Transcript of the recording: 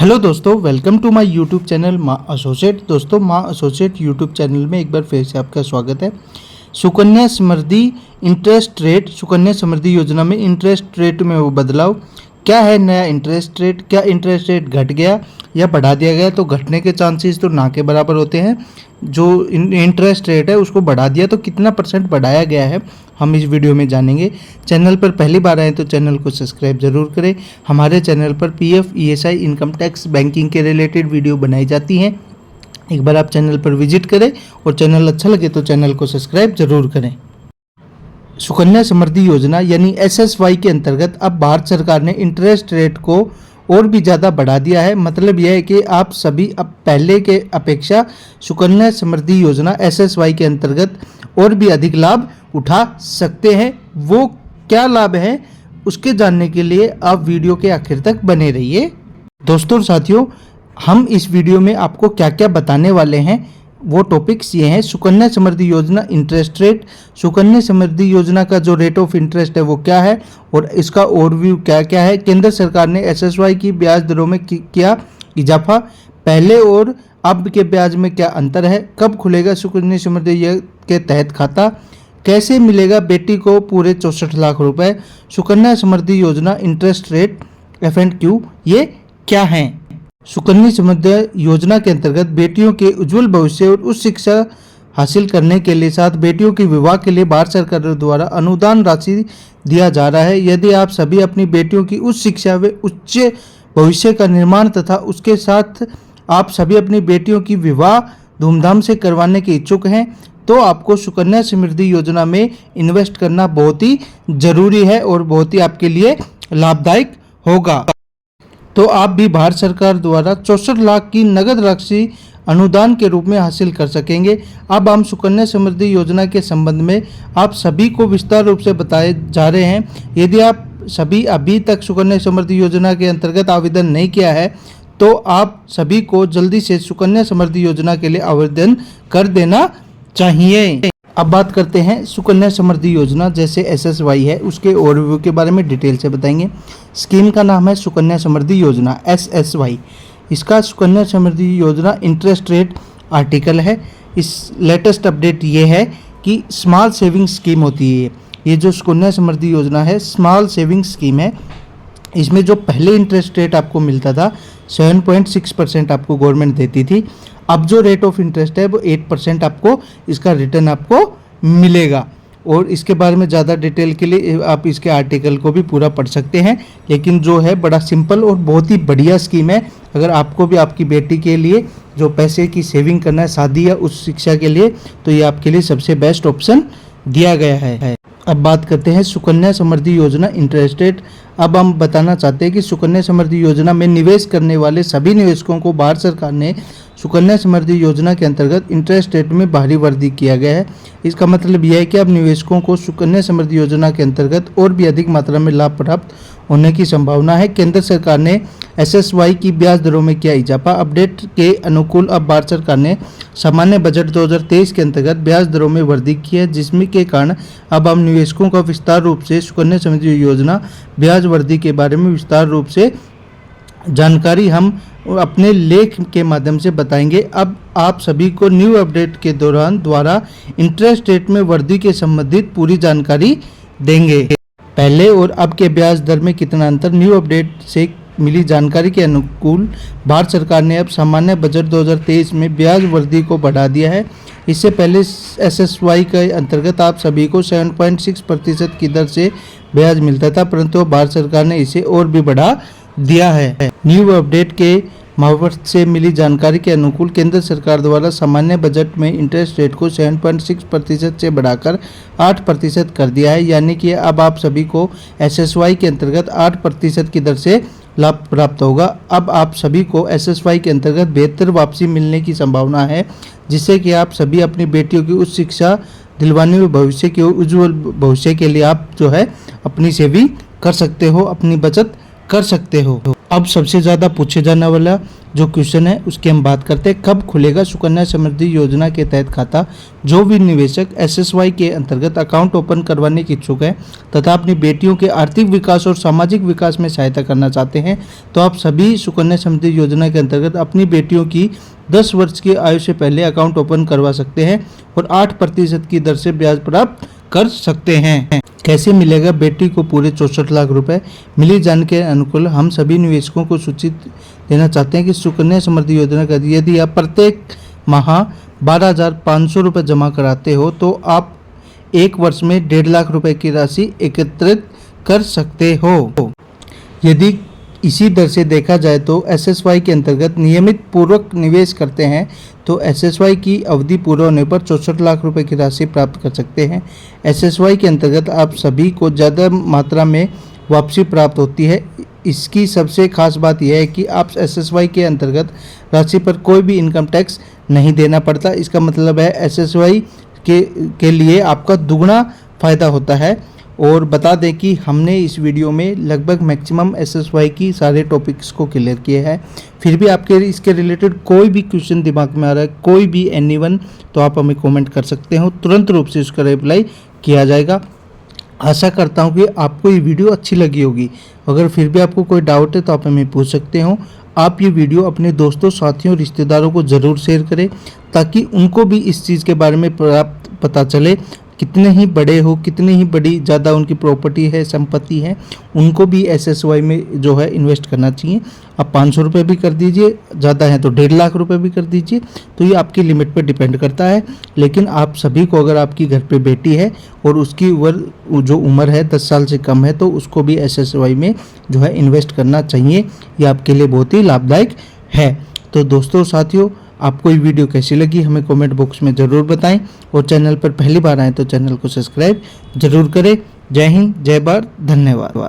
Hello दोस्तों, welcome to my YouTube channel माँ associate. दोस्तों, माँ एसोसिएट यूट्यूब चैनल में एक बार फिर से आपका स्वागत है। सुकन्या समृद्धि इंटरेस्ट रेट, सुकन्या समृद्धि योजना में इंटरेस्ट रेट में वो बदलाव क्या है? नया इंटरेस्ट रेट, क्या इंटरेस्ट रेट घट गया या बढ़ा दिया गया? तो घटने के चांसेस तो ना के बराबर होते हैं। जो इंटरेस्ट रेट है उसको बढ़ा दिया तो कितना % बढ़ाया गया है, हम इस वीडियो में जानेंगे। चैनल पर पहली बार आए तो चैनल को सब्सक्राइब जरूर करें। हमारे चैनल पर PF, ESI, income tax, banking के रिलेटेड वीडियो बनाई जाती हैं। एक बार आप चैनल पर विजिट करें और चैनल अच्छा लगे तो चैनल को सब्सक्राइब जरूर करें। सुकन्या समृद्धि योजना यानी एसएसवाई के अंतर्गत अब भारत सरकार ने इंटरेस्ट रेट को और भी ज़्यादा बढ़ा दिया है। मतलब यह है कि आप सभी अब पहले के अपेक्षा सुकन्या समृद्धि योजना एसएसवाई के अंतर्गत और भी अधिक लाभ उठा सकते हैं। वो क्या लाभ है उसके जानने के लिए आप वीडियो के आखिर तक बने रहिए। दोस्तों और साथियों, हम इस वीडियो में आपको क्या क्या बताने वाले हैं वो टॉपिक्स ये हैं। सुकन्या समृद्धि योजना इंटरेस्ट रेट, सुकन्या समृद्धि योजना का जो रेट ऑफ इंटरेस्ट है वो क्या है और इसका ओवरव्यू क्या क्या है। केंद्र सरकार ने एसएसवाई की ब्याज दरों में किया इजाफा, पहले और अब के ब्याज में क्या अंतर है, कब खुलेगा सुकन्या समृद्धि के तहत खाता, कैसे मिलेगा बेटी को पूरे 64 लाख रुपए, सुकन्या समृद्धि योजना इंटरेस्ट रेट F&Q ये क्या हैं। सुकन्या समृद्धि योजना के अंतर्गत बेटियों के उज्जवल भविष्य और उच्च शिक्षा हासिल करने के लिए साथ बेटियों के विवाह के लिए भारत सरकार द्वारा अनुदान राशि दिया जा रहा है। यदि आप सभी अपनी बेटियों की उच्च शिक्षा व उच्च भविष्य का निर्माण तथा उसके साथ आप सभी अपनी बेटियों की विवाह धूमधाम से करवाने के इच्छुक हैं तो आपको सुकन्या समृद्धि योजना में इन्वेस्ट करना बहुत ही जरूरी है और बहुत ही आपके लिए लाभदायक होगा। तो आप भी भारत सरकार द्वारा 64 लाख की नगद राशि अनुदान के रूप में हासिल कर सकेंगे। अब हम सुकन्या समृद्धि योजना के संबंध में आप सभी को विस्तार रूप से बताए जा रहे हैं। यदि आप सभी अभी तक सुकन्या समृद्धि योजना के अंतर्गत आवेदन नहीं किया है तो आप सभी को जल्दी से सुकन्या समृद्धि योजना के लिए आवेदन कर देना चाहिए। अब बात करते हैं सुकन्या समृद्धि योजना जैसे एसएसवाई है उसके ओवरव्यू के बारे में डिटेल से बताएंगे। स्कीम का नाम है सुकन्या समृद्धि योजना एसएसवाई। इसका सुकन्या समृद्धि योजना इंटरेस्ट रेट आर्टिकल है। इस लेटेस्ट अपडेट ये है कि स्मॉल सेविंग स्कीम होती है। ये जो सुकन्या समृद्धि योजना है स्मॉल सेविंग स्कीम है। इसमें जो पहले इंटरेस्ट रेट आपको मिलता था 7.6% आपको गवर्नमेंट देती थी। अब जो रेट ऑफ इंटरेस्ट है वो 8% आपको इसका रिटर्न आपको मिलेगा। और इसके बारे में ज़्यादा डिटेल के लिए आप इसके आर्टिकल को भी पूरा पढ़ सकते हैं। लेकिन जो है बड़ा सिंपल और बहुत ही बढ़िया स्कीम है। अगर आपको भी आपकी बेटी के लिए जो पैसे की सेविंग करना है शादी या उच्च शिक्षा के लिए तो ये आपके लिए सबसे बेस्ट ऑप्शन दिया गया है। अब बात करते हैं सुकन्या समृद्धि योजना इंटरेस्ट रेट। अब हम बताना चाहते हैं कि सुकन्या समृद्धि योजना में निवेश करने वाले सभी निवेशकों को भारत सरकार ने सुकन्या समृद्धि योजना के अंतर्गत इंटरेस्ट रेट में भारी वृद्धि किया गया है। इसका मतलब यह है कि अब निवेशकों को सुकन्या समृद्धि योजना के अंतर्गत और भी अधिक मात्रा में लाभ प्राप्त होने की संभावना है। केंद्र सरकार ने एसएसवाई की ब्याज दरों में किया इजाफा। अपडेट के अनुकूल अब भारत सरकार ने सामान्य बजट 2023 के अंतर्गत ब्याज दरों में वृद्धि की है, जिसमें के कारण अब हम निवेशकों का विस्तार रूप से सुकन्या समृद्धि योजना ब्याज वृद्धि के बारे में विस्तार रूप से जानकारी हम अपने लेख के माध्यम से बताएंगे। अब आप सभी को न्यू अपडेट के द्वारा इंटरेस्ट रेट में वृद्धि के संबंधित पूरी जानकारी देंगे। पहले और अब के ब्याज दर में कितना अंतर, न्यू अपडेट से मिली जानकारी के अनुकूल भारत सरकार ने अब सामान्य बजट 2023 में ब्याज वृद्धि को बढ़ा दिया है। इससे पहले एसएसवाई के अंतर्गत आप सभी को 7.6% की दर से ब्याज मिलता था, परंतु भारत सरकार ने इसे और भी बढ़ा दिया है। न्यू अपडेट के मार्फत से मिली जानकारी के अनुकूल केंद्र सरकार द्वारा सामान्य बजट में इंटरेस्ट रेट को 7.6% से बढ़ाकर 8% कर दिया है। यानी कि अब आप सभी को एसएसवाई के अंतर्गत 8% की दर से लाभ प्राप्त होगा। अब आप सभी को एसएसवाई के अंतर्गत बेहतर वापसी मिलने की संभावना है, जिससे कि आप सभी अपनी बेटियों की उच्च शिक्षा दिलवाने व भविष्य के उज्जवल भविष्य के लिए आप जो है अपनी सेविंग कर सकते हो, अपनी बचत कर सकते हो। अब सबसे ज़्यादा पूछे जाने वाला जो क्वेश्चन है उसकी हम बात करते हैं, कब खुलेगा सुकन्या समृद्धि योजना के तहत खाता। जो भी निवेशक SSY के अंतर्गत अकाउंट ओपन करवाने के इच्छुक है तथा अपनी बेटियों के आर्थिक विकास और सामाजिक विकास में सहायता करना चाहते हैं तो आप सभी सुकन्या समृद्धि योजना के अंतर्गत अपनी बेटियों की 10 वर्ष की आयु से पहले अकाउंट ओपन करवा सकते हैं और 8% की दर से ब्याज प्राप्त कर सकते हैं। कैसे मिलेगा बेटी को पूरे 64 लाख रुपए? मिली जानकारी के अनुकूल हम सभी निवेशकों को सूचित देना चाहते हैं कि सुकन्या समृद्धि योजना का यदि आप प्रत्येक माह 12,500 रुपये जमा कराते हो तो आप एक वर्ष में 1.5 लाख रुपए की राशि एकत्रित कर सकते हो। यदि इसी दर से देखा जाए तो SSY के अंतर्गत नियमित पूर्वक निवेश करते हैं तो SSY की अवधि पूरा होने पर 64 लाख रुपए की राशि प्राप्त कर सकते हैं। SSY के अंतर्गत आप सभी को ज़्यादा मात्रा में वापसी प्राप्त होती है। इसकी सबसे खास बात यह है कि आप SSY के अंतर्गत राशि पर कोई भी इनकम टैक्स नहीं देना पड़ता। इसका मतलब है SSY के लिए आपका दुगना फ़ायदा होता है। और बता दें कि हमने इस वीडियो में लगभग मैक्सिमम SSY की सारे टॉपिक्स को क्लियर किए हैं। फिर भी आपके इसके रिलेटेड कोई भी क्वेश्चन दिमाग में आ रहा है, कोई भी एनीवन, तो आप हमें कमेंट कर सकते हो, तुरंत रूप से उसका रिप्लाई किया जाएगा। आशा करता हूँ कि आपको ये वीडियो अच्छी लगी होगी। अगर फिर भी आपको कोई डाउट है तो आप हमें पूछ सकते हो। आप ये वीडियो अपने दोस्तों, साथियों, रिश्तेदारों को ज़रूर शेयर करें ताकि उनको भी इस चीज़ के बारे में पता चले। कितने ही बड़े हो, कितनी ही बड़ी ज़्यादा उनकी प्रॉपर्टी है, संपत्ति है, उनको भी SSY में जो है इन्वेस्ट करना चाहिए। आप 500 रुपये भी कर दीजिए, ज़्यादा है तो 1.5 लाख रुपए भी कर दीजिए, तो ये आपकी लिमिट पे डिपेंड करता है। लेकिन आप सभी को, अगर आपकी घर पे बेटी है और उसकी जो उम्र है 10 साल से कम है तो उसको भी SSY में जो है इन्वेस्ट करना चाहिए। ये आपके लिए बहुत ही लाभदायक है। तो दोस्तों, साथियों, आपको ये वीडियो कैसी लगी हमें कमेंट बॉक्स में ज़रूर बताएं और चैनल पर पहली बार आएँ तो चैनल को सब्सक्राइब ज़रूर करें। जय हिंद, जय भारत, धन्यवाद।